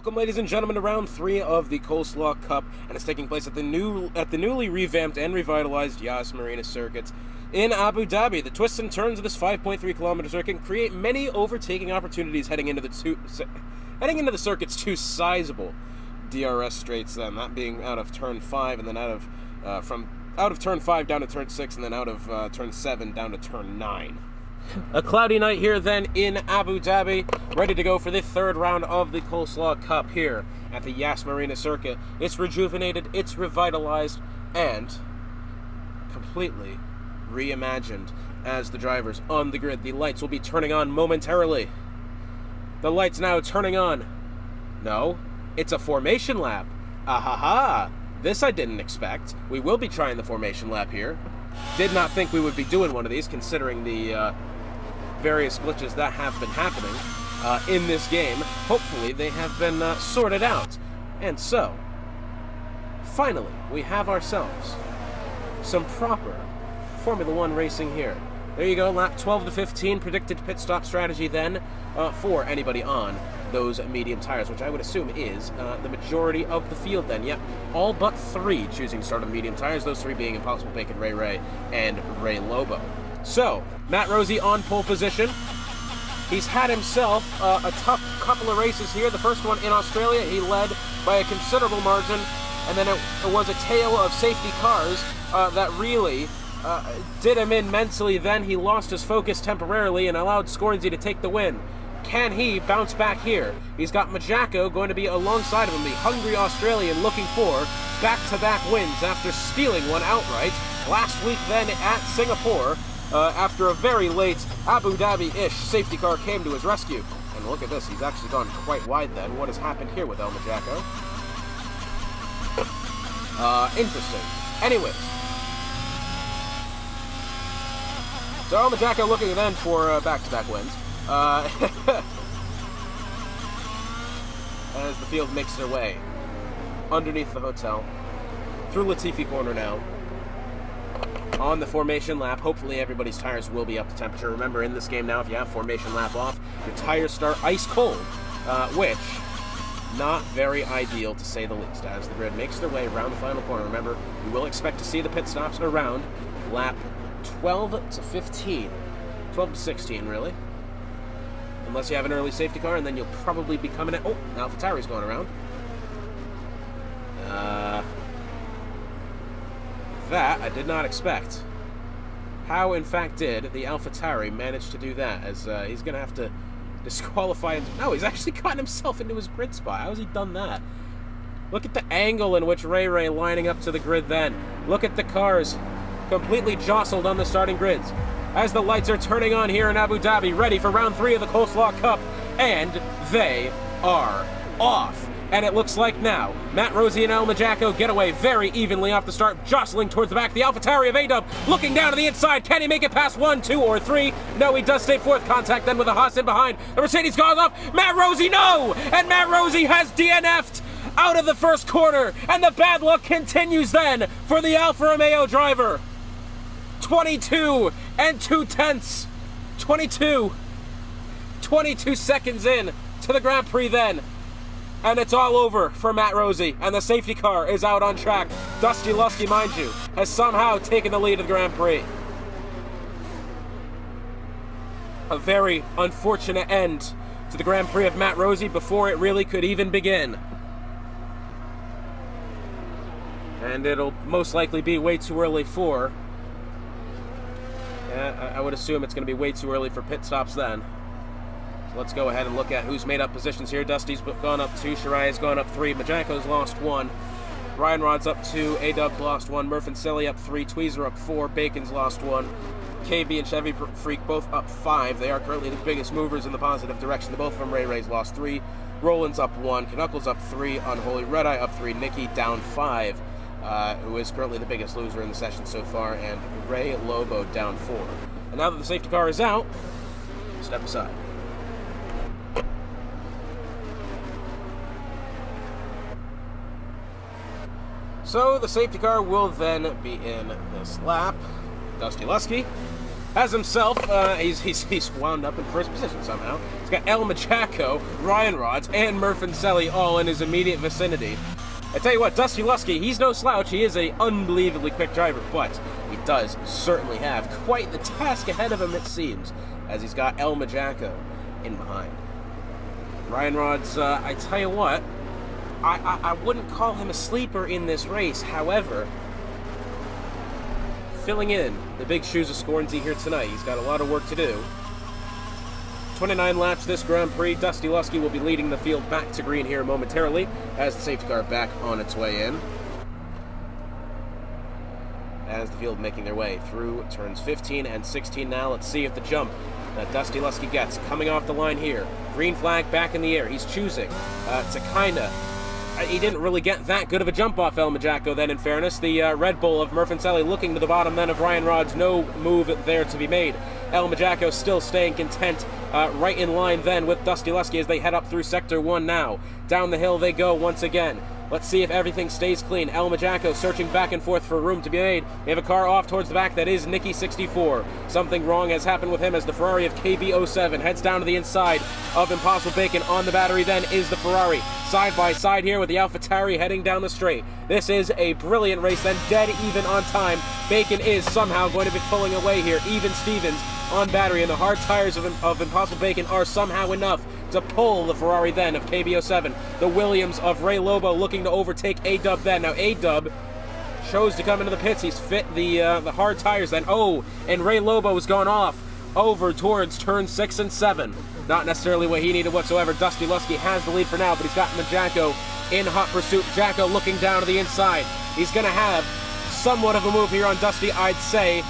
Welcome, ladies and gentlemen, to round 3 of the Coleslaw Cup, and it's taking place at the newly revamped and revitalized Yas Marina circuit in Abu Dhabi. The twists and turns of this 5.3-kilometer circuit create many overtaking opportunities heading into the circuit's two sizable DRS straights. Then that being out of turn 5, and then out of turn 5 down to turn 6, and then out of turn 7 down to turn 9. A cloudy night here then in Abu Dhabi, ready to go for the third round of the Coleslaw Cup here at the Yas Marina circuit. It's rejuvenated, it's revitalized, and completely reimagined as the drivers on the grid. The lights will be turning on momentarily. The lights now turning on. No, it's a formation lap. Ahaha! This I didn't expect. We will be trying the formation lap here. Did not think we would be doing one of these, considering the various glitches that have been happening in this game. Hopefully they have been sorted out. And so, finally, we have ourselves some proper Formula 1 racing here. There you go, lap 12 to 15, predicted pit stop strategy then for anybody on those medium tires, which I would assume is the majority of the field then. Yep, all but 3 choosing to start on the medium tires, those 3 being Impossible Bacon, Ray, and Ray Lobo. So, Matt Rossi on pole position. He's had himself a tough couple of races here. The first one in Australia, he led by a considerable margin, and then it was a tale of safety cars that really did him in mentally. Then he lost his focus temporarily and allowed Scornsy to take the win. Can he bounce back here? He's got Majako going to be alongside of him, the hungry Australian looking for back-to-back wins after stealing one outright last week then at Singapore. After a very late Abu Dhabi-ish safety car came to his rescue. And look at this, he's actually gone quite wide then. What has happened here with El Majako? Interesting. Anyways. So El Majako looking then for back-to-back wins. As the field makes their way underneath the hotel, through Latifi Corner now, on the formation lap. Hopefully everybody's tires will be up to temperature. Remember, in this game now, if you have formation lap off, your tires start ice cold, which, not very ideal to say the least, as the grid makes their way around the final corner. Remember, we will expect to see the pit stops around lap 12 to 15. 12 to 16, really. Unless you have an early safety car, and then you'll probably be coming at... Oh, AlphaTauri's going around. That I did not expect. How, in fact, did the AlphaTauri manage to do that? As he's going to have to disqualify him. No, he's actually gotten himself into his grid spot. How has he done that? Look at the angle in which Ray lining up to the grid then. Look at the cars completely jostled on the starting grids. As the lights are turning on here in Abu Dhabi, ready for round 3 of the Coleslaw Cup, and they are off. And it looks like now, Matt Rossi and El Majako get away very evenly off the start, jostling towards the back. The AlphaTauri of A-Dub looking down to the inside. Can he make it past 1, 2, or 3? No, he does stay fourth. Contact then with the Haas in behind. The Mercedes goes off. Matt Rossi, no! And Matt Rossi has DNF'd out of the first corner. And the bad luck continues then for the Alfa Romeo driver. 22 and 2/10. 22 seconds in to the Grand Prix then. And it's all over for Matt Rossi, and the safety car is out on track. Dusty Lusky, mind you, has somehow taken the lead of the Grand Prix. A very unfortunate end to the Grand Prix of Matt Rossi before it really could even begin. And it'll most likely be way too early for... I would assume it's going to be way too early for pit stops then. Let's go ahead and look at who's made up positions here. Dusty's gone up 2, Shirai's gone up 3, Majako's lost 1, Ryan Rod's up 2, A-Dub's lost 1, Murph and Silly up 3, Tweezer up 4, Bacon's lost 1, KB and Chevy Freak both up 5. They are currently the biggest movers in the positive direction. The both of them, Ray's lost 3, Roland's up 1, Knuckles up 3, Unholy Red-Eye up 3, Nikki down 5, who is currently the biggest loser in the session so far, and Ray Lobo down 4. And now that the safety car is out, step aside. So the safety car will then be in this lap. Dusty Lusky has himself, he's wound up in first position somehow. He's got got El Machaco, Ryan Rods, and Murfancelli all in his immediate vicinity. I tell you what, Dusty Lusky, he's no slouch. He is an unbelievably quick driver, but he does certainly have quite the task ahead of him, it seems, as he's got El Machaco in behind. Ryan Rods, I tell you what, I wouldn't call him a sleeper in this race. However, filling in the big shoes of Scornsey here tonight, he's got a lot of work to do. 29 laps this Grand Prix. Dusty Lusky will be leading the field back to green here momentarily as the safety car back on its way in. As the field making their way through turns 15 and 16 now. Let's see if the jump that Dusty Lusky gets coming off the line here. Green flag back in the air. He's choosing to kinda... He didn't really get that good of a jump off El Machaco then, in fairness. The Red Bull of Murfancelli looking to the bottom then of Ryan Rods. No move there to be made. El Machaco still staying content right in line then with Dusty Lusky as they head up through Sector 1 now. Down the hill they go once again. Let's see if everything stays clean. El Machaco searching back and forth for room to be made. We have a car off towards the back that is Nicky 64. Something wrong has happened with him as the Ferrari of KB07 heads down to the inside of Impossible Bacon. On the battery then is the Ferrari. Side by side here with the AlphaTauri heading down the straight. This is a brilliant race then, dead even on time. Bacon is somehow going to be pulling away here. Even Stevens on battery, and the hard tires of Impossible Bacon are somehow enough to pull the Ferrari then of KB07. The Williams of Ray Lobo looking to overtake A-Dub then. Now A-Dub chose to come into the pits. He's fit the hard tires then. Oh, and Ray Lobo has gone off over towards turn 6 and 7. Not necessarily what he needed whatsoever. Dusty Lusky has the lead for now, but he's got Machaco in hot pursuit. Jacko looking down to the inside. He's going to have somewhat of a move here on Dusty, I'd say.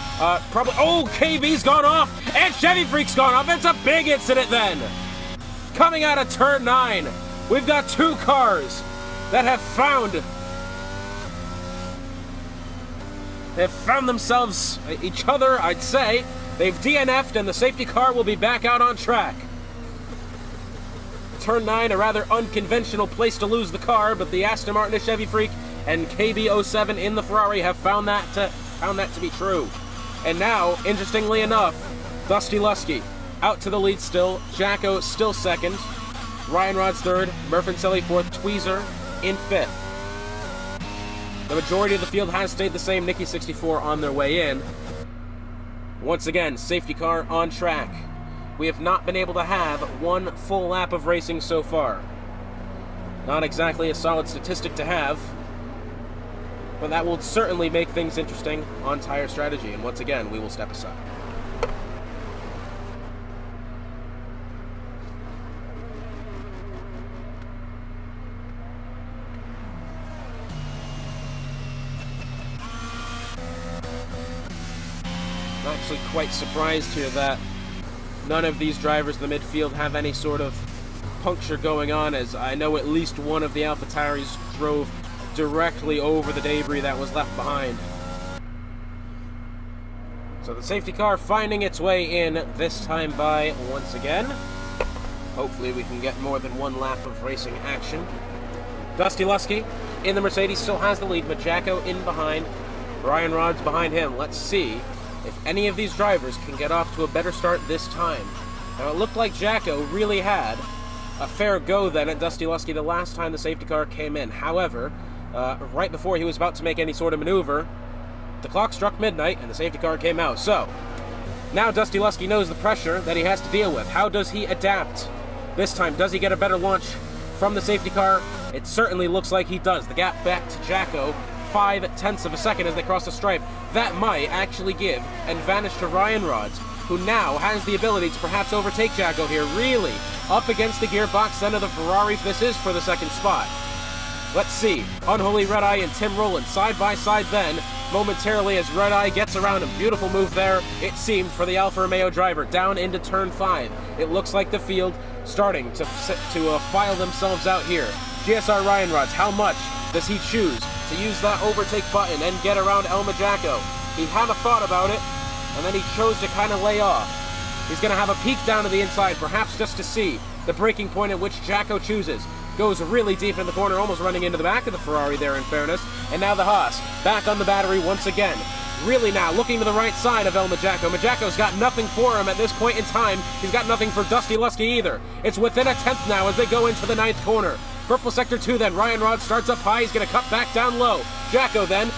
Probably. Oh, KB's gone off, and Chevy Freak's gone off. It's a big incident then. Coming out of turn 9, we've got two cars that have found themselves each other, I'd say. They've DNF'd, and the safety car will be back out on track. Turn 9, a rather unconventional place to lose the car, but the Aston Martin, Chevy Freak, and KB07 in the Ferrari have found that to be true. And now, interestingly enough, Dusty Lusky out to the lead still. Jacko still second. Ryan Rods third. Murfancelli fourth. Tweezer in fifth. The majority of the field has stayed the same. Nicky 64 on their way in. Once again, safety car on track. We have not been able to have one full lap of racing so far. Not exactly a solid statistic to have, but that will certainly make things interesting on tire strategy. And once again, we will step aside. I'm actually quite surprised here that none of these drivers in the midfield have any sort of puncture going on, as I know at least one of the AlphaTauris drove directly over the debris that was left behind. So the safety car finding its way in, this time by once again. Hopefully we can get more than one lap of racing action. Dusty Lusky in the Mercedes still has the lead. Machaco in behind. Ryan Rods behind him. Let's see if any of these drivers can get off to a better start this time. Now it looked like Jacko really had a fair go then at Dusty Lusky the last time the safety car came in. However, right before he was about to make any sort of maneuver, the clock struck midnight and the safety car came out. So, now Dusty Lusky knows the pressure that he has to deal with. How does he adapt this time? Does he get a better launch from the safety car? It certainly looks like he does. The gap back to Jacko, 0.5 of a second as they cross the stripe. That might actually give an advantage to Ryan Rods, who now has the ability to perhaps overtake Jacko here. Really up against the gearbox then of the Ferrari. This is for the second spot. Let's see. Unholy Red Eye and Tim Rowland side by side then, momentarily as Red Eye gets around him. Beautiful move there, it seemed, for the Alfa Romeo driver down into turn 5. It looks like the field starting to file themselves out here. GSR Ryan Rods, how much does he choose to use that overtake button and get around El Machaco? He had a thought about it, and then he chose to kind of lay off. He's going to have a peek down to the inside, perhaps just to see the breaking point at which Jacko chooses. Goes really deep in the corner, almost running into the back of the Ferrari there, in fairness. And now the Haas back on the battery once again. really now looking to the right side of El Majaco. Majaco's got nothing for him at this point in time. He's got nothing for Dusty Lusky either. It's within a tenth now as they go into the 9th corner. Purple Sector 2 then. Ryan Rod starts up high. He's going to cut back down low. Jacko then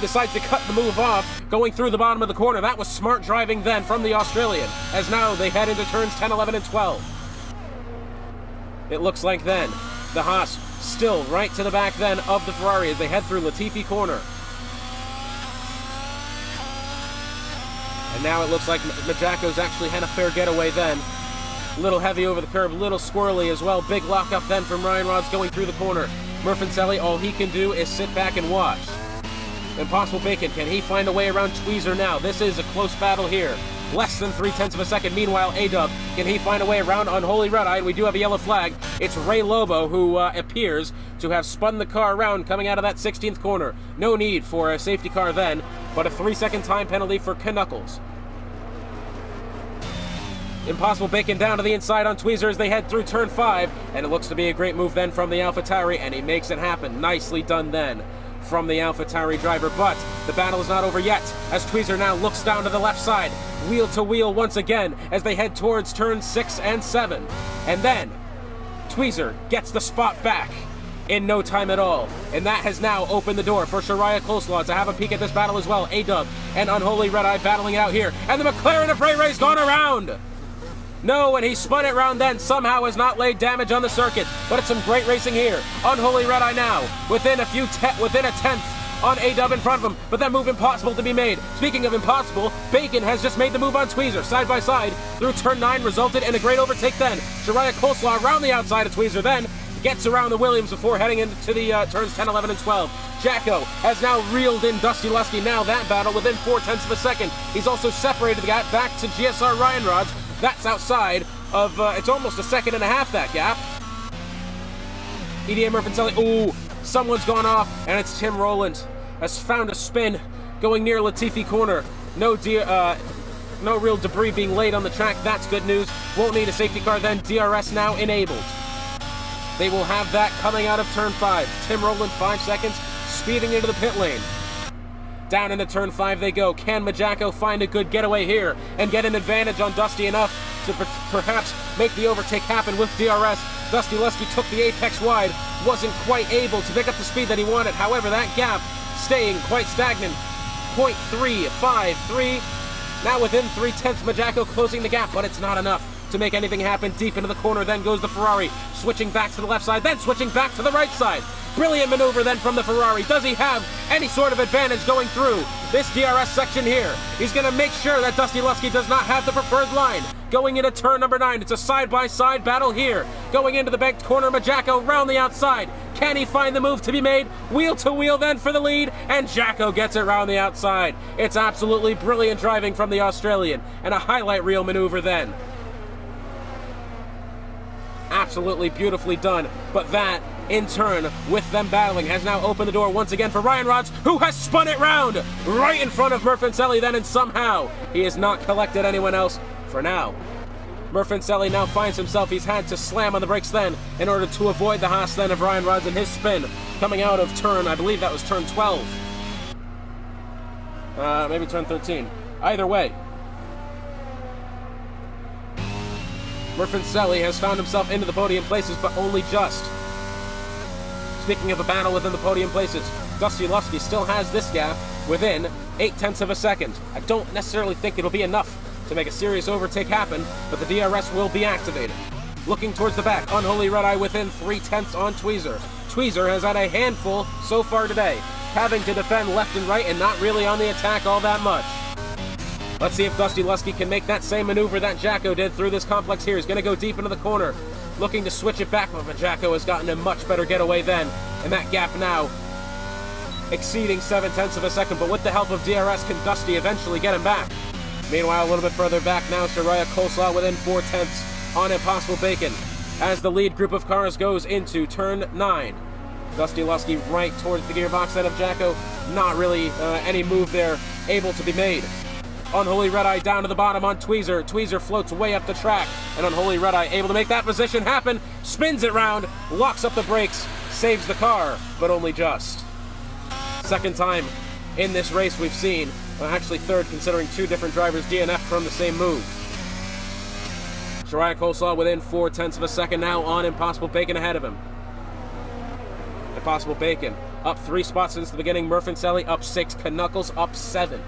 decides to cut the move off, going through the bottom of the corner. That was smart driving then from the Australian, as now they head into turns 10, 11, and 12. It looks like then the Haas still right to the back then of the Ferrari as they head through Latifi corner. And now it looks like Majaco's actually had a fair getaway then. A little heavy over the curb, a little squirrely as well. Big lockup then from Ryan Rods going through the corner. Murfancelli, all he can do is sit back and watch. Impossible Bacon, can he find a way around Tweezer now? This is a close battle here. Less than 0.3 of a second. Meanwhile, A-Dub, can he find a way around Unholy Red-Eye? We do have a yellow flag. It's Ray Lobo who appears to have spun the car around coming out of that 16th corner. No need for a safety car then, but a 3-second time penalty for Knuckles. Impossible Bacon down to the inside on Tweezer as they head through turn 5, and it looks to be a great move then from the AlphaTauri, and he makes it happen. Nicely done then from the AlphaTauri driver, but the battle is not over yet as Tweezer now looks down to the left side, wheel to wheel once again as they head towards turns 6 and 7. And then Tweezer gets the spot back in no time at all, and that has now opened the door for Shariah Coleslaw to have a peek at this battle as well. A-Dub and Unholy Red-Eye battling it out here, and the McLaren of Ray Ray's gone around. No, and he spun it round then, somehow has not laid damage on the circuit, but it's some great racing here. Unholy Red-Eye now, within a tenth on A-Dub in front of him, but that move impossible to be made. Speaking of impossible, Bacon has just made the move on Tweezer, side by side, through turn 9, resulted in a great overtake then. Shariah Coleslaw around the outside of Tweezer then, gets around the Williams before heading into the turns 10, 11, and 12. Jacko has now reeled in Dusty Lusky, now that battle within 0.4 of a second. He's also separated the gap back to GSR Ryan Rods. That's outside of, it's almost a second and a half, that gap. EDA Murfancelli, ooh, someone's gone off, and it's Tim Rowland. Has found a spin going near Latifi corner. No real debris being laid on the track. That's good news. Won't need a safety car then. DRS now enabled. They will have that coming out of turn 5. Tim Rowland, 5 seconds, speeding into the pit lane. Down into turn 5 they go. Can Majaco find a good getaway here and get an advantage on Dusty enough to perhaps make the overtake happen with DRS? Dusty Lusky took the apex wide, wasn't quite able to pick up the speed that he wanted. However, that gap staying quite stagnant. 0.353. Now within 0.3, Majaco closing the gap, but it's not enough to make anything happen. Deep into the corner, then goes the Ferrari, switching back to the left side, then switching back to the right side. Brilliant maneuver then from the Ferrari. Does he have any sort of advantage going through this DRS section here? He's going to make sure that Dusty Lusky does not have the preferred line. Going into turn number 9, it's a side-by-side battle here. Going into the banked corner, Majaco round the outside. Can he find the move to be made? Wheel to wheel then for the lead, and Jacko gets it round the outside. It's absolutely brilliant driving from the Australian, and a highlight reel maneuver then. Absolutely beautifully done, but that in turn with them battling has now opened the door once again for Ryan Rods, who has spun it round right in front of Murfancelli then, and somehow he has not collected anyone else for now. Murfancelli now finds himself, he's had to slam on the brakes then in order to avoid the Haas then of Ryan Rods and his spin coming out of turn, I believe that was turn 12. Maybe turn 13. Either way, Murfancelli has found himself into the podium places, but only just. Speaking of a battle within the podium places, Dusty Lusky still has this gap within 0.8 of a second. I don't necessarily think it'll be enough to make a serious overtake happen, but the DRS will be activated. Looking towards the back, Unholy Red-Eye within 0.3 on Tweezer. Tweezer has had a handful so far today, having to defend left and right and not really on the attack all that much. Let's see if Dusty Lusky can make that same maneuver that Jacko did through this complex here. He's going to go deep into the corner, looking to switch it back, but Jacko has gotten a much better getaway then, and that gap now exceeding 0.7 of a second, but with the help of DRS, can Dusty eventually get him back? Meanwhile, a little bit further back now, Shariah Coleslaw within 0.4 on Impossible Bacon, as the lead group of cars goes into turn 9. Dusty Lusky right towards the gearbox end of Jacko, not really any move there able to be made. Unholy Red-Eye down to the bottom on Tweezer. Tweezer floats way up the track, and Unholy Red-Eye able to make that position happen, spins it round, locks up the brakes, saves the car, but only just. Second time in this race we've seen Well, actually third, considering two different drivers DNF from the same move. Shariah Coleslaw within 0.4 of a second now on Impossible Bacon ahead of him. Impossible Bacon up 3 spots since the beginning. Murfincelli up 6. Knuckles up 7.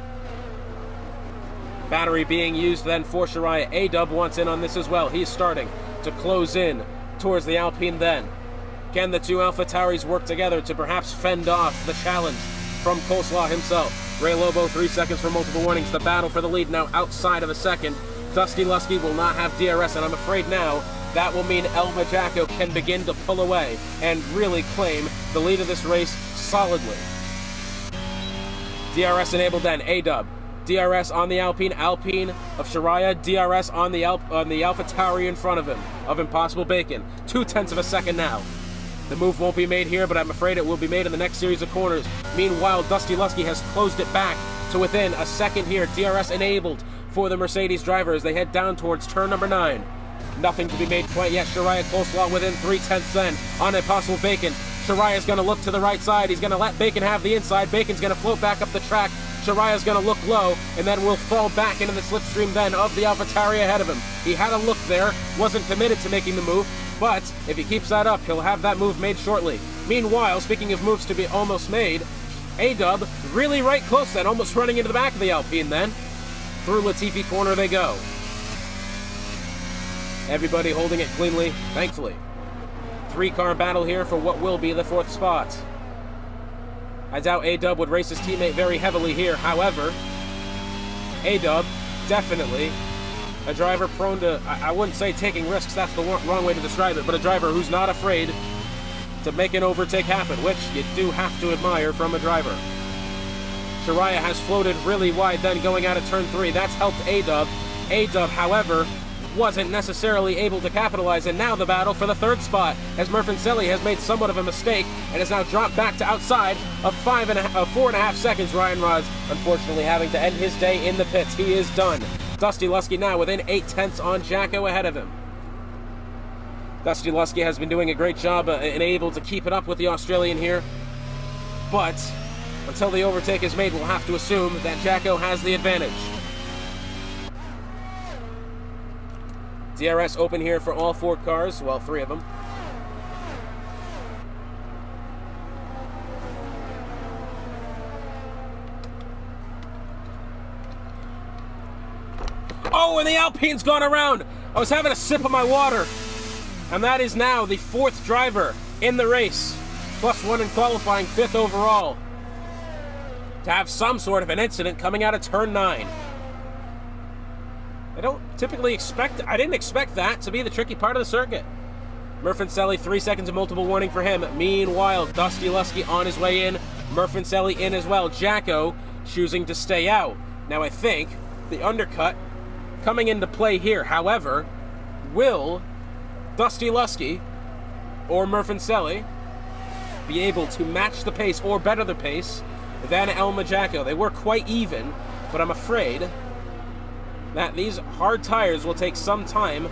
Battery being used then for Shariah. A-Dub wants in on this as well. He's starting to close in towards the Alpine then. Can the two AlphaTauris work together to perhaps fend off the challenge from Coleslaw himself? Ray Lobo, 3 seconds for multiple warnings. The battle for the lead now outside of a second. Dusty Lusky will not have DRS, and I'm afraid now that will mean El Majaco can begin to pull away and really claim the lead of this race solidly. DRS enabled then. A-Dub. DRS on the Alpine of Shariah. DRS on the AlphaTauri in front of him, of Impossible Bacon. 0.2 of a second now. The move won't be made here, but I'm afraid it will be made in the next series of corners. Meanwhile, Dusty Lusky has closed it back to within a second here. DRS enabled for the Mercedes driver as they head down towards turn number 9. Nothing to be made quite yet. Shariah Coleslaw within 0.3 then on Impossible Bacon. Shariah's going to look to the right side. He's going to let Bacon have the inside. Bacon's going to float back up the track. Shariah's going to look low, and then will fall back into the slipstream then of the AlphaTauri ahead of him. He had a look there, wasn't committed to making the move, but if he keeps that up, he'll have that move made shortly. Meanwhile, speaking of moves to be almost made, A-Dub really right close then, almost running into the back of the Alpine then. Through Latifi corner they go. Everybody holding it cleanly, thankfully. 3-car battle here for what will be the 4th spot. I doubt A-Dub would race his teammate very heavily here. However, A-Dub, definitely a driver prone to, I wouldn't say taking risks, that's the wrong way to describe it, but a driver who's not afraid to make an overtake happen, which you do have to admire from a driver. Shariah has floated really wide then going out of turn 3. That's helped A-Dub. A-Dub, however, wasn't necessarily able to capitalize, and now the battle for the 3rd spot as Murfincelli has made somewhat of a mistake and has now dropped back to outside of 4.5 seconds. Ryan Rods unfortunately having to end his day in the pits. He is done. Dusty Lusky now within 0.8 on Jacko ahead of him. Dusty Lusky has been doing a great job and able to keep it up with the Australian here, but until the overtake is made, we'll have to assume that Jacko has the advantage. DRS open here for all 4 cars, well, 3 of them. Oh, and the Alpine's gone around. I was having a sip of my water. And that is now the 4th driver in the race. +1 in qualifying, 5th overall. To have some sort of an incident coming out of turn 9. I don't typically expect, I didn't expect that to be the tricky part of the circuit. Murfincelli, 3 seconds of multiple warning for him. Meanwhile, Dusty Lusky on his way in. Murfincelli in as well. Jacko choosing to stay out. Now I think the undercut coming into play here. However, will Dusty Lusky or Murfincelli be able to match the pace or better the pace than El Majaco? They were quite even, but I'm afraid that these hard tires will take some time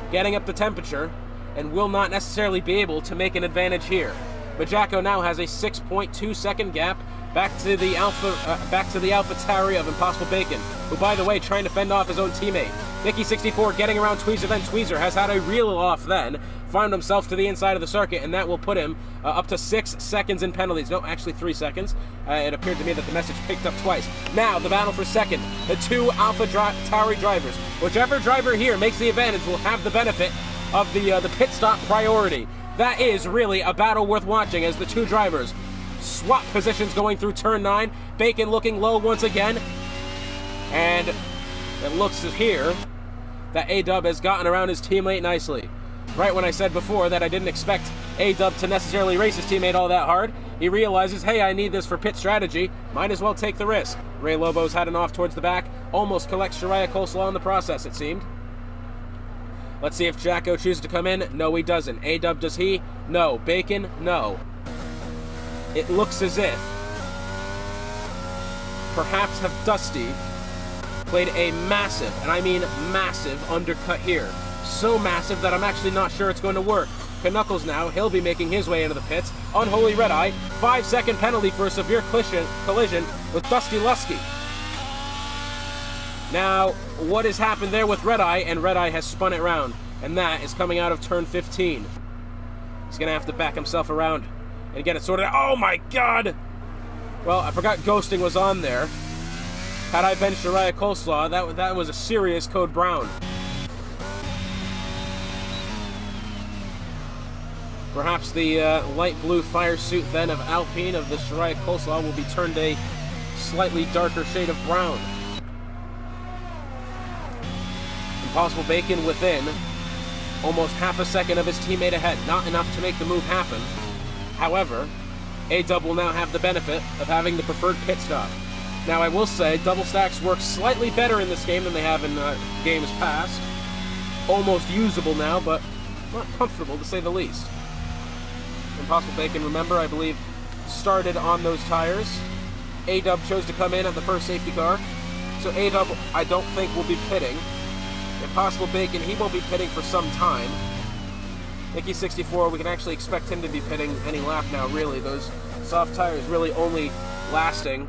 getting up the temperature and will not necessarily be able to make an advantage here. Majaco now has a 6.2 second gap back to the AlphaTauri of Impossible Bacon, who, by the way, trying to fend off his own teammate. Nicky64 getting around Tweezer, then Tweezer has had a reel off then, found himself to the inside of the circuit, and that will put him up to 6 seconds in penalties. No, actually 3 seconds. It appeared to me that the message picked up twice. Now, the battle for second. The 2 AlphaTauri drivers. Whichever driver here makes the advantage will have the benefit of the pit stop priority. That is really a battle worth watching as the 2 drivers swap positions going through turn 9. Bacon looking low once again. And it looks here that A-Dub has gotten around his teammate nicely. Right when I said before that I didn't expect A-Dub to necessarily race his teammate all that hard, he realizes, hey, I need this for pit strategy. Might as well take the risk. Ray Lobo's heading off towards the back. Almost collects Shariah Coleslaw in the process, it seemed. Let's see if Jacko chooses to come in. No, he doesn't. A-Dub, does he? No. Bacon? No. It looks as if perhaps have Dusty played a massive, and I mean massive, undercut here. So massive that I'm actually not sure it's going to work. Knuckles now, he'll be making his way into the pits. Unholy Red Eye, 5-second penalty for a severe collision with Dusty Lusky. Now, what has happened there with Red Eye, and Red Eye has spun it round, and that is coming out of turn 15. He's going to have to back himself around and get it sorted out. Oh my god! Well, I forgot ghosting was on there. Had I been Shariah Coleslaw, that was a serious code brown. Perhaps the light blue fire suit then of Alpine of the Shariah Coleslaw will be turned a slightly darker shade of brown. Impossible Bacon within almost half a second of his teammate ahead. Not enough to make the move happen. However, A-Dub will now have the benefit of having the preferred pit stop. Now, I will say, double stacks work slightly better in this game than they have in games past. Almost usable now, but not comfortable to say the least. Impossible Bacon, remember, I believe, started on those tires. A-Dub chose to come in at the first safety car. So A-Dub, I don't think, will be pitting. Impossible Bacon, he won't be pitting for some time. Nicky64, we can actually expect him to be pitting any lap now, really. Those soft tires really only lasting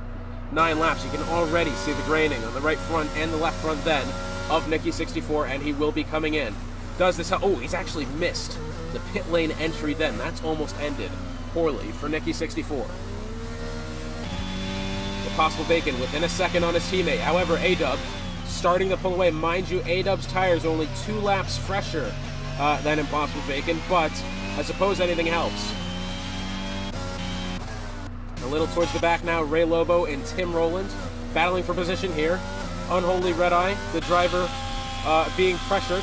9 laps. You can already see the graining on the right front and the left front then of Nicky64, and he will be coming in. Does this... Oh, he's actually missed the pit lane entry then. That's almost ended poorly for Nicky64. Impossible Bacon within a second on his teammate. However, A-Dub starting to pull away. Mind you, A-Dub's tires are only 2 laps fresher than Impossible Bacon, but I suppose anything helps. A little towards the back now, Ray Lobo and Tim Rowland battling for position here. Unholy Red Eye, the driver being pressured.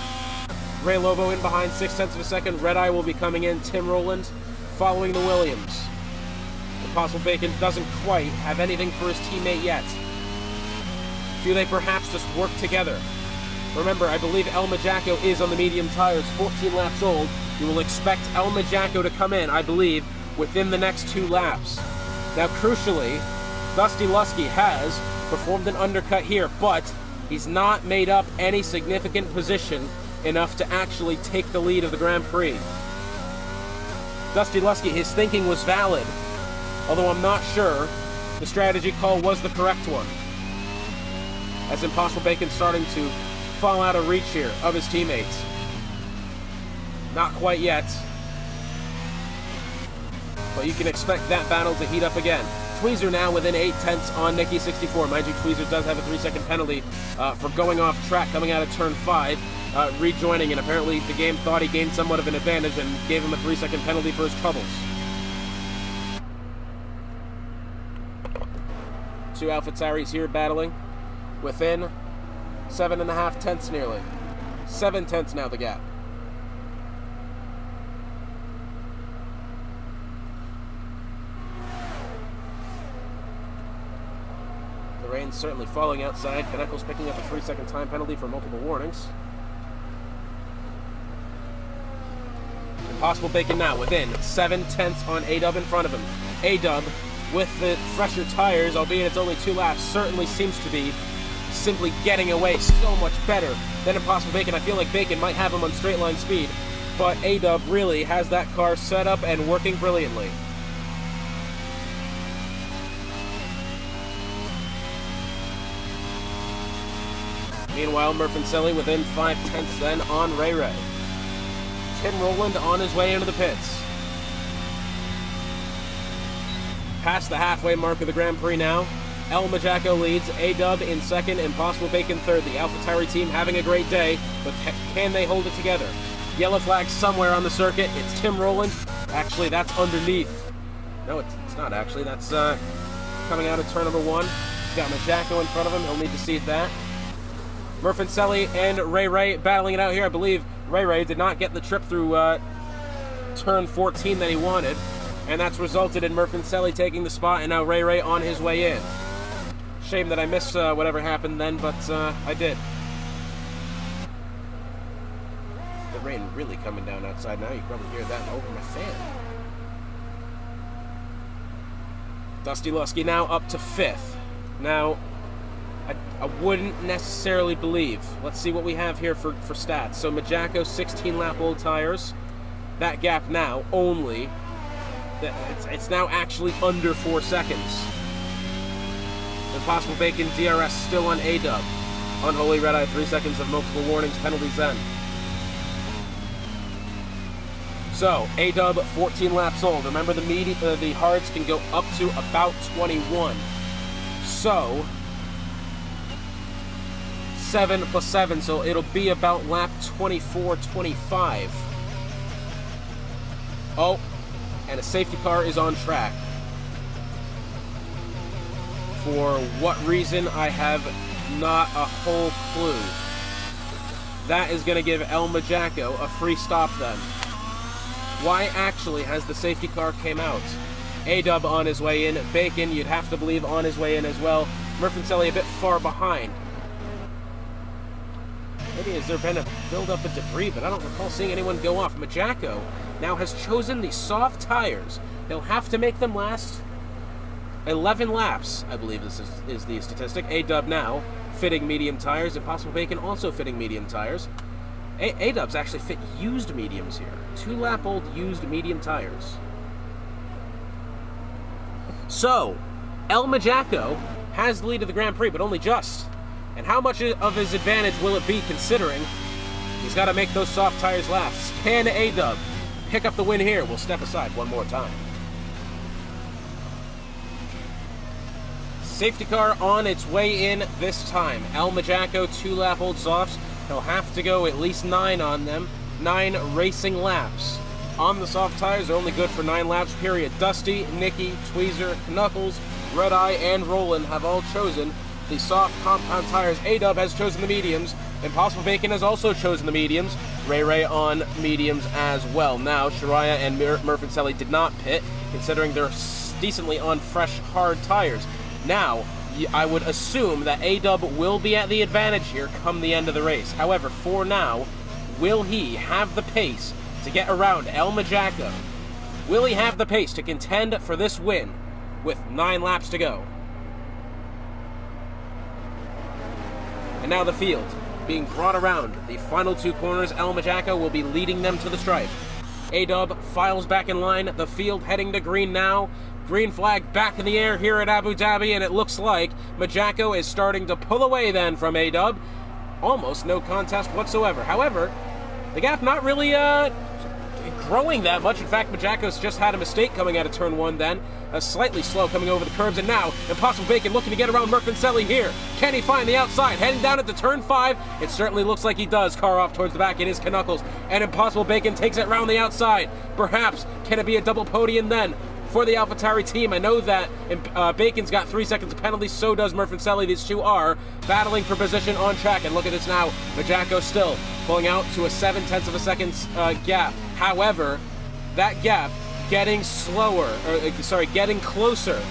Ray Lobo in behind 0.6 of a second. Red Eye will be coming in. Tim Rowland following the Williams. Impossible Bacon doesn't quite have anything for his teammate yet. Do they perhaps just work together? Remember, I believe El Majaco is on the medium tires, 14 laps old. You will expect El Majaco to come in, I believe, within the next 2 laps. Now, crucially, Dusty Lusky has performed an undercut here, but he's not made up any significant position enough to actually take the lead of the Grand Prix. Dusty Lusky, his thinking was valid, although I'm not sure the strategy call was the correct one. As Impossible Bacon starting to fall out of reach here of his teammates. Not quite yet. But you can expect that battle to heat up again. Tweezer now within 0.8 on Nicky64. Mind you, Tweezer does have a 3-second penalty for going off track coming out of turn 5, rejoining, and apparently the game thought he gained somewhat of an advantage and gave him a 3-second penalty for his troubles. 2 AlphaTauris here battling within 7.5 tenths nearly. 7 tenths now the gap. The rain's certainly falling outside. Kanekos picking up a 3-second time penalty for multiple warnings. Impossible Bacon now within 7 tenths on A-Dub in front of him. A-Dub with the fresher tires, albeit it's only 2 laps, certainly seems to be simply getting away so much better than Impossible Bacon. I feel like Bacon might have him on straight line speed, but A-Dub really has that car set up and working brilliantly. Meanwhile, Murfancelli within 5 tenths then on Ray Ray. Tim Rowland on his way into the pits. Past the halfway mark of the Grand Prix now. El Majaco leads, A-Dub in second, Impossible Bacon third. The AlphaTauri team having a great day, but can they hold it together? Yellow flag somewhere on the circuit. It's Tim Rowland. Actually, that's underneath. No, it's not actually. That's coming out of turn number 1. He's got Majaco in front of him. He'll need to see that. Murfancelli and Ray Ray battling it out here. I believe Ray Ray did not get the trip through turn 14 that he wanted, and that's resulted in Murfancelli taking the spot, and now Ray Ray on his way in. Shame that I missed whatever happened then, but I did. The rain really coming down outside now. You can probably hear that over my fan. Dusty Lusky now up to 5th. Now, I wouldn't necessarily believe. Let's see what we have here for stats. So Majaco, 16-lap-old tires. That gap now only, it's now actually under 4 seconds. Impossible Bacon DRS still on A-Dub. Unholy red eye, 3 seconds of multiple warnings, penalties then. So, A-Dub, 14 laps old. Remember, the hards can go up to about 21. So, 7 plus 7, so it'll be about lap 24, 25. Oh, and a safety car is on track. For what reason, I have not a whole clue. That is going to give El Majaco a free stop then. Why actually has the safety car came out? A-Dub on his way in. Bacon, you'd have to believe, on his way in as well. Murphinselli a bit far behind. Maybe has there been a build-up of debris, but I don't recall seeing anyone go off. Majaco now has chosen the soft tires. They'll have to make them last 11 laps, I believe this is the statistic. A-Dub now fitting medium tires. Impossible Bacon also fitting medium tires. A-Dub's actually fit used mediums here. 2-lap-old used medium tires. So, El Majaco has the lead of the Grand Prix, but only just. And how much of his advantage will it be, considering he's got to make those soft tires last? Can A-Dub pick up the win here? We'll step aside one more time. Safety car on its way in this time. El Majaco, 2-lap-old softs. He'll have to go at least 9 on them. 9 racing laps. On the soft tires, they're only good for 9 laps, period. Dusty, Nicky, Tweezer, Knuckles, Red Eye, and Roland have all chosen the soft compound tires. A-Dub has chosen the mediums. Impossible Bacon has also chosen the mediums. Ray on mediums as well. Now, Shariah and Murphinselli did not pit, considering they're decently on fresh, hard tires. Now, I would assume that A-Dub will be at the advantage here come the end of the race. However, for now, will he have the pace to get around El Majaco? Will he have the pace to contend for this win with 9 laps to go? And now the field being brought around. The final 2 corners, El Majaco will be leading them to the stripe. A-Dub files back in line. The field heading to green now. Green flag back in the air here at Abu Dhabi, and it looks like Majaco is starting to pull away then from A-Dub. Almost no contest whatsoever. However, the gap not really growing that much. In fact, Majaco's just had a mistake coming out of turn 1 then. Slightly slow coming over the curbs, and now Impossible Bacon looking to get around Murphinselli here. Can he find the outside? Heading down into turn 5. It certainly looks like he does. Car off towards the back. It is Knuckles, and Impossible Bacon takes it round the outside. Perhaps, can it be a double podium then for the AlphaTauri team? I know that Bacon's got 3 seconds of penalty, so does Murphinselli. These two are battling for position on track, and look at this now. Majaco still pulling out to a 0.7 of a second gap. However, that gap getting getting closer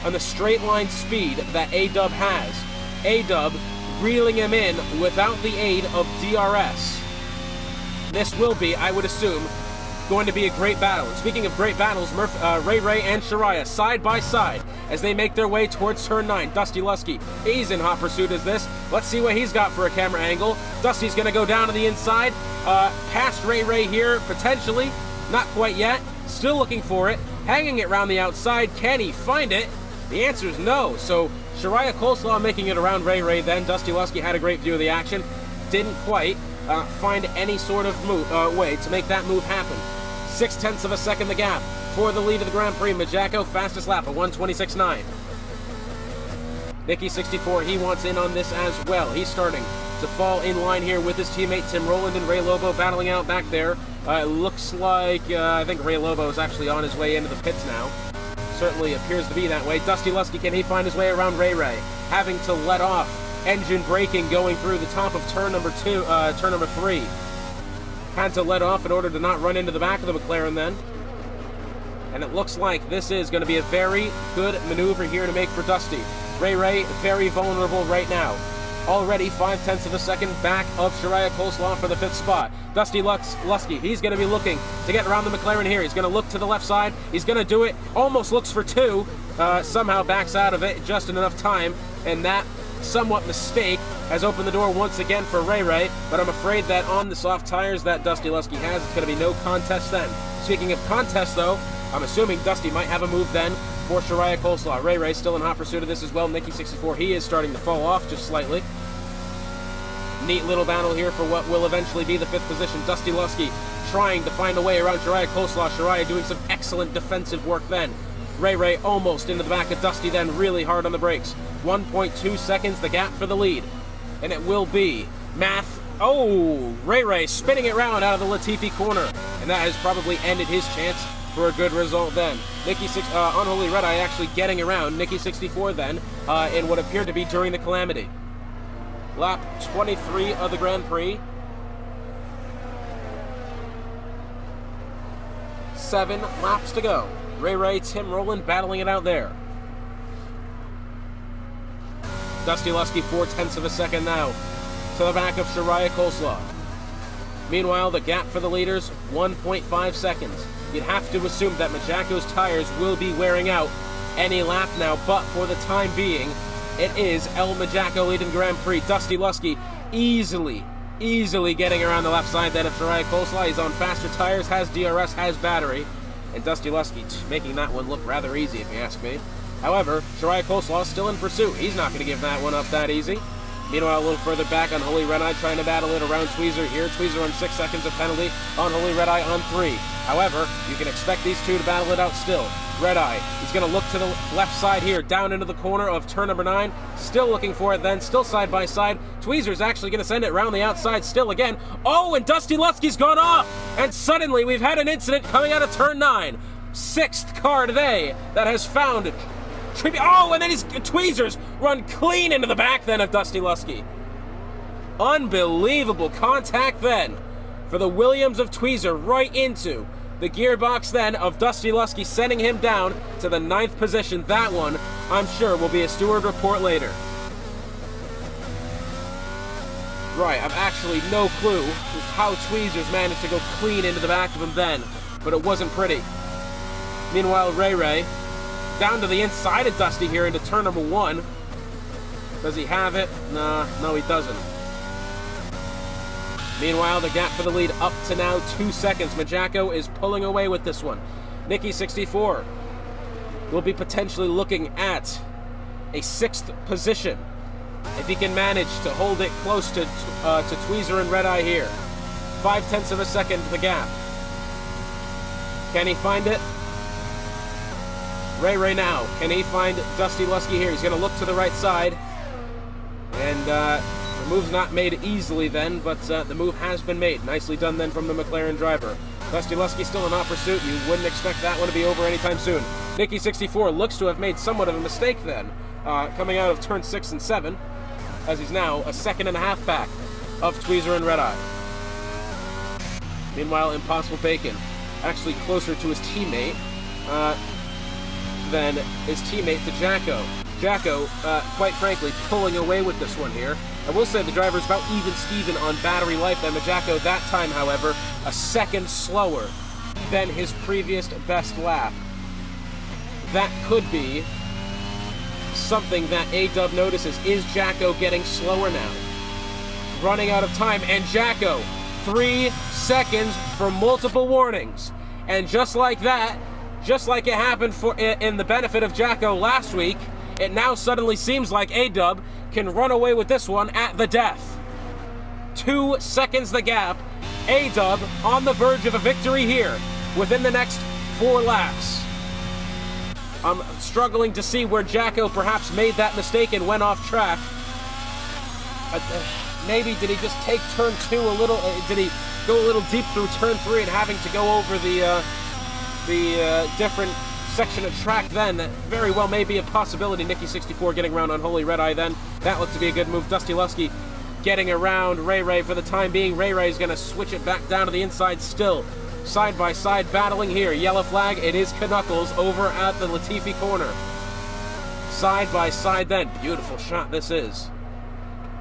on the straight line speed that A-Dub has. A-Dub reeling him in without the aid of DRS. This will be, I would assume, going to be a great battle. And speaking of great battles, Ray and Shariah side by side as they make their way towards turn 9. Dusty Lusky, he's in hot pursuit as this. Let's see what he's got for a camera angle. Dusty's going to go down to the inside, past Ray here, potentially. Not quite yet. Still looking for it. Hanging it around the outside. Can he find it? The answer is no. So Shariah Coleslaw making it around Ray then. Dusty Lusky had a great view of the action. Didn't quite find any sort of way to make that move happen. 0.6 of a second the gap for the lead of the Grand Prix. Majaco, fastest lap at 1:26.9. Nicky 64, he wants in on this as well. He's starting to fall in line here with his teammate Tim Rowland and Ray Lobo battling out back there. It looks like, I think Ray Lobo is actually on his way into the pits now. Certainly appears to be that way. Dusty Lusky, can he find his way around Ray? Having to let off engine braking going through the top of turn number 3. Had to let off in order to not run into the back of the McLaren then. And it looks like this is going to be a very good maneuver here to make for Dusty. Ray very vulnerable right now. Already 0.5 of a second back of Shariah Coleslaw for the 5th spot. Dusty Lusky, he's going to be looking to get around the McLaren here. He's going to look to the left side. He's going to do it. Almost looks for 2. Somehow backs out of it just in enough time. And that somewhat mistake has opened the door once again for Ray. But I'm afraid that on the soft tires that Dusty Lusky has, it's going to be no contest then. Speaking of contest, though, I'm assuming Dusty might have a move then for Shariah Coleslaw. Ray still in hot pursuit of this as well. Nicky 64, he is starting to fall off just slightly. Neat little battle here for what will eventually be the 5th position. Dusty Lusky trying to find a way around Shariah Coleslaw. Shariah doing some excellent defensive work then. Ray almost into the back of Dusty then, really hard on the brakes. 1.2 seconds, the gap for the lead. And it will be Ray spinning it round out of the Latifi corner. And that has probably ended his chance for a good result then. Unholy Red Eye actually getting around Nikki 64 then in what appeared to be during the calamity. Lap 23 of the Grand Prix. 7 laps to go. Ray, Tim Rowland battling it out there. Dusty Lusky 4/10 of a second now to the back of Shariah Coleslaw. Meanwhile, the gap for the leaders, 1.5 seconds. You'd have to assume that Majako's tires will be wearing out any lap now, but for the time being, it is El Majako leading Grand Prix. Dusty Lusky easily getting around the left side then of Shariah Coleslaw. He's on faster tires, has DRS, has battery. And Dusty Lusky making that one look rather easy, if you ask me. However, Shariah Coleslaw still in pursuit. He's not going to give that one up that easy. Meanwhile, a little further back, Unholy Red Eye trying to battle it around Tweezer here. Tweezer on 6 seconds of penalty. Unholy Red Eye on 3. However, you can expect these two to battle it out still. Red Eye, he's going to look to the left side here, down into the corner of turn number 9. Still looking for it then, still side by side. Tweezer's actually going to send it around the outside still again. Oh, and Dusty Lusky's gone off! And suddenly we've had an incident coming out of turn 9. 6th car today that has found and then his Tweezers run clean into the back then of Dusty Lusky. Unbelievable contact then for the Williams of Tweezer right into the gearbox then of Dusty Lusky, sending him down to the 9th position. That one, I'm sure, will be a steward report later. Right, I've actually no clue how Tweezers managed to go clean into the back of him then, but it wasn't pretty. Meanwhile, Ray down to the inside of Dusty here into turn number 1. Does he have it? Nah, no he doesn't. Meanwhile, the gap for the lead up to now 2 seconds. Majako is pulling away with this one. Nikki 64 will be potentially looking at a 6th position if he can manage to hold it close to Tweezer and Red Eye here. 5/10 of a second the gap. Can he find it? Ray now, can he find Dusty Lusky here? He's going to look to the right side. And the move's not made easily then, but the move has been made. Nicely done then from the McLaren driver. Dusty Lusky still in hot pursuit. You wouldn't expect that one to be over anytime soon. Nikki 64 looks to have made somewhat of a mistake then, coming out of turn 6 and 7, as he's now a 2.5 back of Tweezer and Red Eye. Meanwhile, Impossible Bacon actually closer to his teammate than his teammate to Jacko. Jacko, quite frankly, pulling away with this one here. I will say the driver's about even Steven on battery life than Majako. That time, however, a second slower than his previous best lap. That could be something that A-Dub notices. Is Jacko getting slower now? Running out of time, and Jacko, 3 seconds for multiple warnings. And just like that, just like it happened in the benefit of Jacko last week, it now suddenly seems like A-Dub can run away with this one at the death. 2 seconds the gap. A-Dub on the verge of a victory here within the next 4 laps. I'm struggling to see where Jacko perhaps made that mistake and went off track. Maybe did he just take turn 2 a little? Did he go a little deep through turn 3 and having to go over the different section of track then? That very well may be a possibility. Nikki 64 getting around Unholy Red Eye then. That looked to be a good move. Dusty Lusky getting around Ray for the time being. Ray is going to switch it back down to the inside still. Side by side battling here. Yellow flag. It is Knuckles over at the Latifi corner. Side by side then. Beautiful shot this is.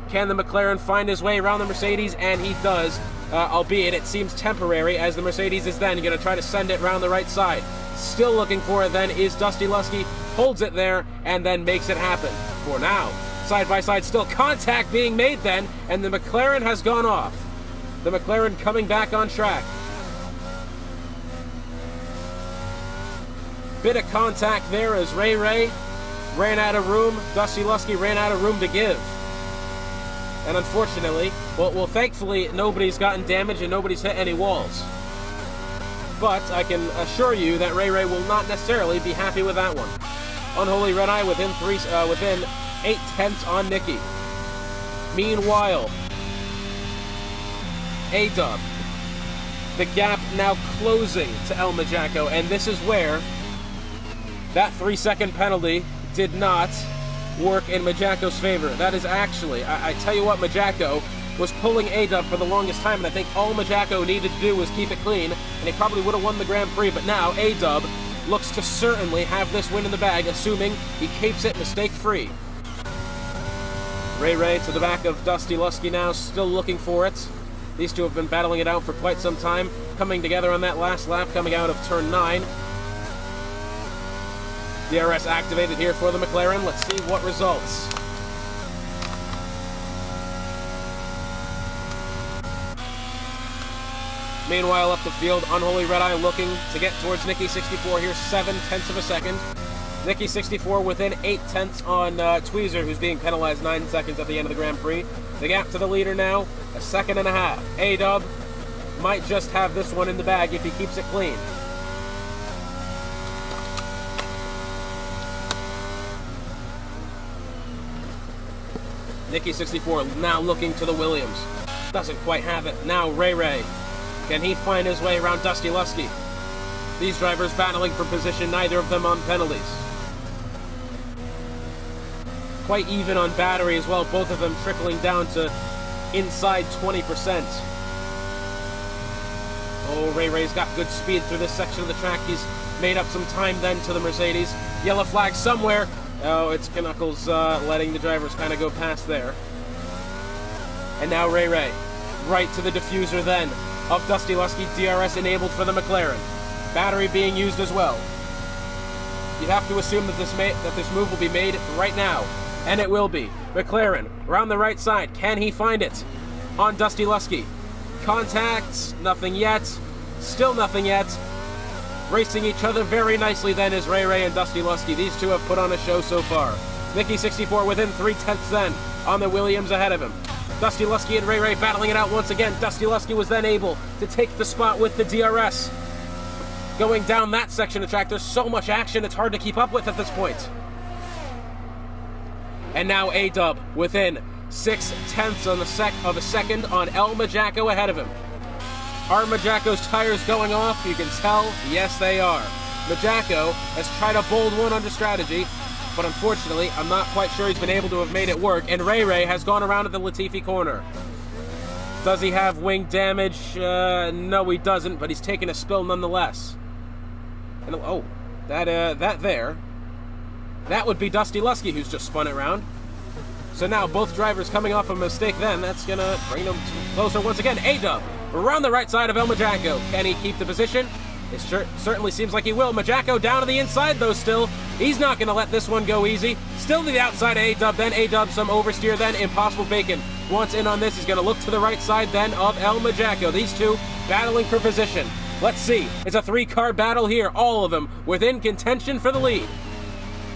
Can the McLaren find his way around the Mercedes? And he does. Albeit it seems temporary, as the Mercedes is then going to try to send it around the right side. Still looking for it then is Dusty Lusky, holds it there, and then makes it happen. For now, side by side still, contact being made then, and the McLaren has gone off. The McLaren coming back on track. Bit of contact there as Ray ran out of room. Dusty Lusky ran out of room to give. And unfortunately, well, thankfully, nobody's gotten damaged and nobody's hit any walls. But I can assure you that Ray Ray will not necessarily be happy with that one. Unholy Red Eye within 8/10 on Nikki. Meanwhile, A-Dub. The gap now closing to El Majacco, and this is where that 3-second penalty did not work in Majacco's favor. That is actually, I tell you what, Majacco was pulling A-Dub for the longest time, and I think all Majacco needed to do was keep it clean, and he probably would have won the Grand Prix, but now A-Dub looks to certainly have this win in the bag, assuming he keeps it mistake-free. Ray Ray to the back of Dusty Lusky now, still looking for it. These two have been battling it out for quite some time, coming together on that last lap, coming out of turn 9. DRS activated here for the McLaren. Let's see what results. Meanwhile, up the field, Unholy Red Eye looking to get towards Nikki 64 here, 7/10 of a second. Nikki 64 within 8/10 on Tweezer, who's being penalized 9 seconds at the end of the Grand Prix. The gap to the leader now, 1.5 seconds. A-Dub might just have this one in the bag if he keeps it clean. Nikki 64 now looking to the Williams. Doesn't quite have it. Now Ray Ray. Can he find his way around Dusty Lusky? These drivers battling for position, neither of them on penalties. Quite even on battery as well, both of them trickling down to inside 20%. Oh, Ray Ray's got good speed through this section of the track. He's made up some time then to the Mercedes. Yellow flag somewhere. Oh, it's Knuckles letting the drivers kind of go past there. And now Ray Ray, right to the diffuser then of Dusty Lusky, DRS enabled for the McLaren. Battery being used as well. You'd have to assume that this move will be made right now, and it will be. McLaren, around the right side, can he find it? On Dusty Lusky. Contact, nothing yet. Still nothing yet. Racing each other very nicely then is Ray Ray and Dusty Lusky. These two have put on a show so far. Nikki 64 within 3/10 then on the Williams ahead of him. Dusty Lusky and Ray Ray battling it out once again. Dusty Lusky was then able to take the spot with the DRS. Going down that section of track, there's so much action it's hard to keep up with at this point. And now A-Dub within 0.6 of a second on El Majacco ahead of him. Are Majacco's tires going off? You can tell, yes they are. Majacco has tried a bold one under strategy, but unfortunately, I'm not quite sure he's been able to have made it work, and Ray Ray has gone around at the Latifi corner. Does he have wing damage? No, he doesn't, but he's taken a spill nonetheless. And oh, that would be Dusty Lusky who's just spun it around. So now both drivers coming off a mistake then, that's gonna bring them closer once again. A-Dub around the right side of El Majacco. Can he keep the position? It certainly seems like he will. Majacco down to the inside though still. He's not gonna let this one go easy. Still to the outside of A-Dub, then A-Dub some oversteer then. Impossible Bacon wants in on this. He's gonna look to the right side then of El Majacco. These two battling for position. Let's see. It's a 3-car battle here. All of them within contention for the lead.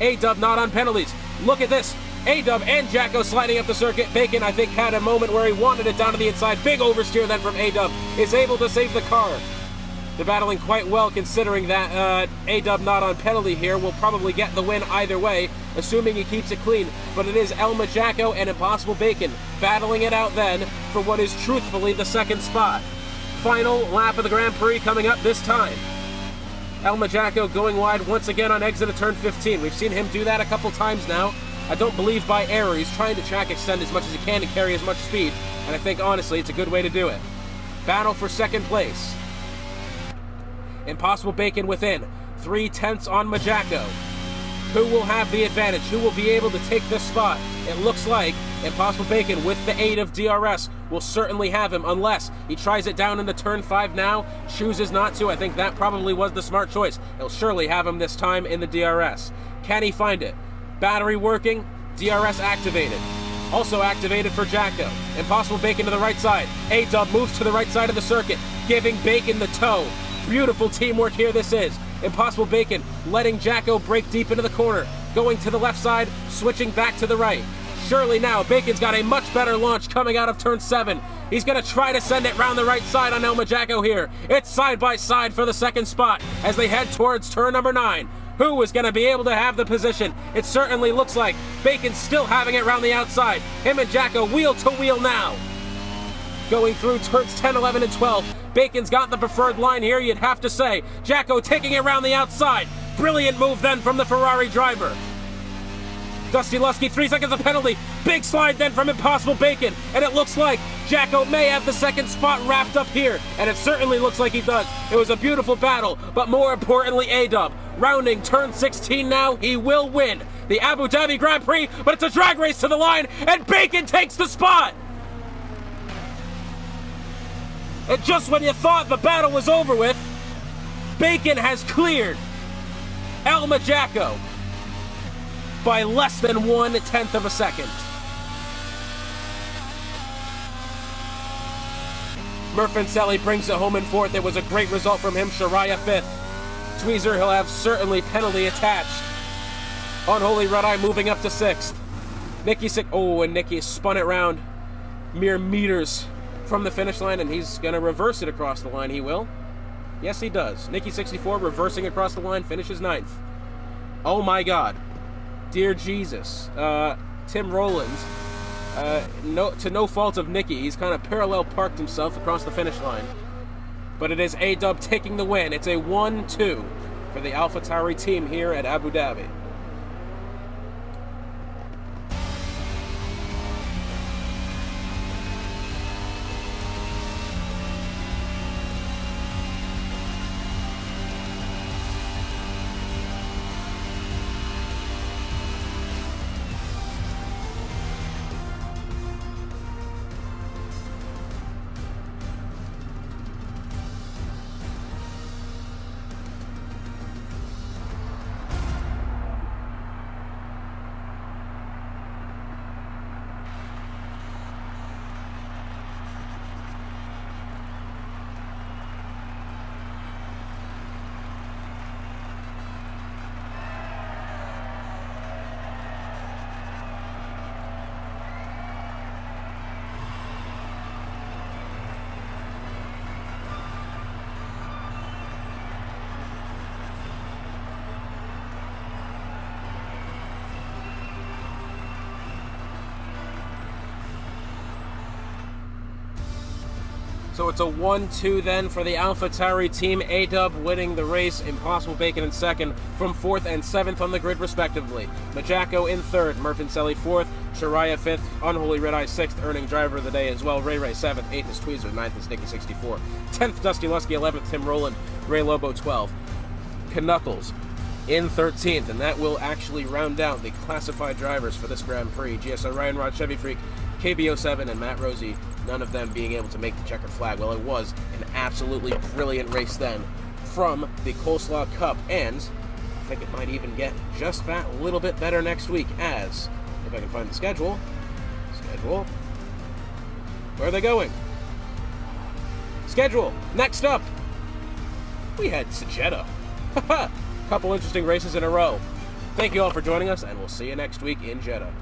A-Dub not on penalties. Look at this. A-Dub and Jacko sliding up the circuit. Bacon, I think, had a moment where he wanted it down to the inside. Big oversteer then from A-Dub. Is able to save the car. They're battling quite well considering that A-Dub not on penalty here will probably get the win either way, assuming he keeps it clean. But it is El Majacco and Impossible Bacon battling it out then for what is truthfully the second spot. Final lap of the Grand Prix coming up this time. El Majacco going wide once again on exit of turn 15. We've seen him do that a couple times now. I don't believe by error. He's trying to track extend as much as he can to carry as much speed, and I think honestly it's a good way to do it. Battle for second place. Impossible Bacon within 3/10 on Majacco. Who will have the advantage? Who will be able to take this spot? It looks like Impossible Bacon with the aid of DRS will certainly have him unless he tries it down into turn 5 now, chooses not to. I think that probably was the smart choice. He'll surely have him this time in the DRS. Can he find it? Battery working, DRS activated. Also activated for Jacko. Impossible Bacon to the right side. A-Dub moves to the right side of the circuit, giving Bacon the toe. Beautiful teamwork here this is. Impossible Bacon letting Jacko break deep into the corner. Going to the left side, switching back to the right. surely now. Bacon's got a much better launch coming out of turn 7. He's going to try to send it round the right side on El Majaco here. It's side by side for the second spot as they head towards turn number 9. Who is going to be able to have the position? It certainly looks like Bacon's still having it round the outside. Him and Jacko wheel to wheel now. Going through turns 10, 11, and 12. Bacon's got the preferred line here, you'd have to say. Jacko taking it around the outside. Brilliant move then from the Ferrari driver. Dusty Lusky, 3 seconds of penalty. Big slide then from Impossible Bacon. And it looks like Jacko may have the second spot wrapped up here. And it certainly looks like he does. It was a beautiful battle, but more importantly, A-Dub. Rounding turn 16 now, he will win the Abu Dhabi Grand Prix, but it's a drag race to the line, and Bacon takes the spot! And just when you thought the battle was over with, Bacon has cleared El Majaco by less than 1/10 of a second. Murfancelli brings it home in 4th. It was a great result from him. Shariah 5th. Tweezer, he'll have certainly penalty attached. Unholy Red Eye moving up to 6th. Nicky and Nicky spun it round mere meters from the finish line, and he's going to reverse it across the line. He will. Yes, he does. Nicky 64 reversing across the line, finishes 9th. Oh my God. Dear Jesus. Tim Rowland, to no fault of Nicky, he's kind of parallel parked himself across the finish line. But it is A-Dub taking the win. It's a 1-2 for the AlphaTauri team here at Abu Dhabi. So it's a 1-2 then for the AlphaTauri team. A-Dub winning the race, Impossible Bacon in 2nd, from 4th and 7th on the grid respectively. Majaco in 3rd, Murfancelli 4th, Shariah 5th, Unholy Red Eye 6th, earning driver of the day as well. Ray 7th, 8th is Tweezer, 9th is Nicky 64, 10th Dusty Lusky, 11th Tim Rowland, Ray Lobo 12. Knuckles in 13th, and that will actually round out the classified drivers for this Grand Prix. GSO Ryan Rod, Chevy Freak, KBO7, and Matt Rosie, none of them being able to make the checkered flag. Well, it was an absolutely brilliant race then from the Coleslaw Cup, and I think it might even get just that little bit better next week as, if I can find the schedule, where are they going? Schedule, next up, we had Jeddah. Couple interesting races in a row. Thank you all for joining us, and we'll see you next week in Jeddah.